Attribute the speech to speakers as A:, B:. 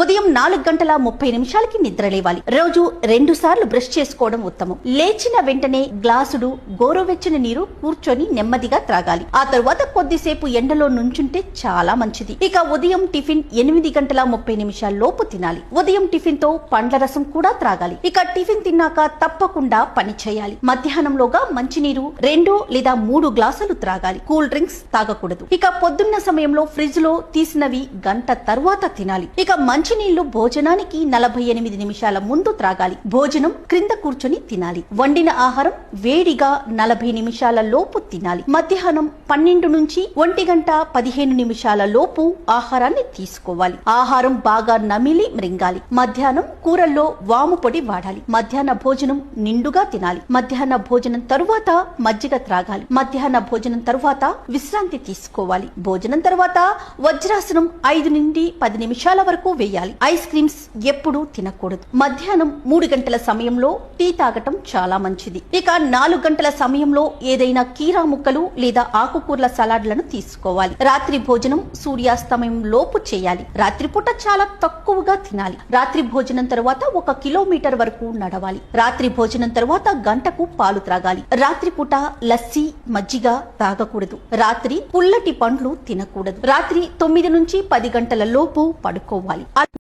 A: ఉదయం 4:30 నిద్ర లేవాలి. రోజు 2 సార్లు బ్రష్ చేసుకోవడం ఉత్తమం. లేచిన వెంటనే గ్లాసుడు గోరువెచ్చని నీరు కూర్చొని నెమ్మదిగా త్రాగాలి. ఆ తరువాత కొద్దిసేపు ఎండలో నుంచుంటే చాలా మంచిది. ఇక ఉదయం టిఫిన్ 8:30 లోపు తినాలి. ఉదయం టిఫిన్ తో పండ్ల రసం కూడా త్రాగాలి. ఇక టిఫిన్ తిన్నాక తప్పకుండా పని చేయాలి. మధ్యాహ్నంలోగా మంచినీరు 2 లేదా 3 గ్లాసులు త్రాగాలి. కూల్ డ్రింక్స్ తాగకూడదు. ఇక పొద్దున్న సమయంలో ఫ్రిడ్జ్ లో తీసినవి గంట తర్వాత తినాలి. ఇక మంచినీళ్లు భోజనానికి 48 నిమిషాల ముందు త్రాగాలి. భోజనం క్రింద కూర్చొని తినాలి. వండిన ఆహారం వేడిగా 40 నిమిషాల లోపు తినాలి. మధ్యాహ్నం 12 నుంచి 1:15 లోపు ఆహారాన్ని తీసుకోవాలి. ఆహారం బాగా నమిలి మృంగాలి. మధ్యాహ్నం కూరల్లో వాము పొడి వాడాలి. మధ్యాహ్న భోజనం నిండుగా తినాలి. మధ్యాహ్న భోజనం తరువాత మజ్జిగ త్రాగాలి. మధ్యాహ్న భోజనం తరువాత విశ్రాంతి తీసుకోవాలి. భోజనం తరువాత వజ్రాసనం 5 నుండి 10 నిమిషాల వరకు వేయాలి. ఐస్ క్రీమ్స్ ఎప్పుడూ తినకూడదు. మధ్యాహ్నం 3 గంటల సమయంలో టీ తాగటం చాలా మంచిది. ఇక 4 గంటల సమయంలో ఏదైనా కీరా ముక్కలు లేదా ఆకుకూరల సలాడ్లను తీసుకోవాలి. రాత్రి భోజనం సూర్యాస్తమయం లోపు చేయాలి. రాత్రిపూట చాలా తక్కువగా తినాలి. రాత్రి భోజనం తరువాత 1 కిలోమీటర్ వరకు నడవాలి. రాత్రి భోజనం తరువాత గంటకు పాలు త్రాగాలి. రాత్రిపూట లస్సీ మజ్జిగ తాగకూడదు. రాత్రి పుల్లటి పండ్లు తినకూడదు. రాత్రి 9 నుంచి 10 గంటల లోపు పడుకోవాలి.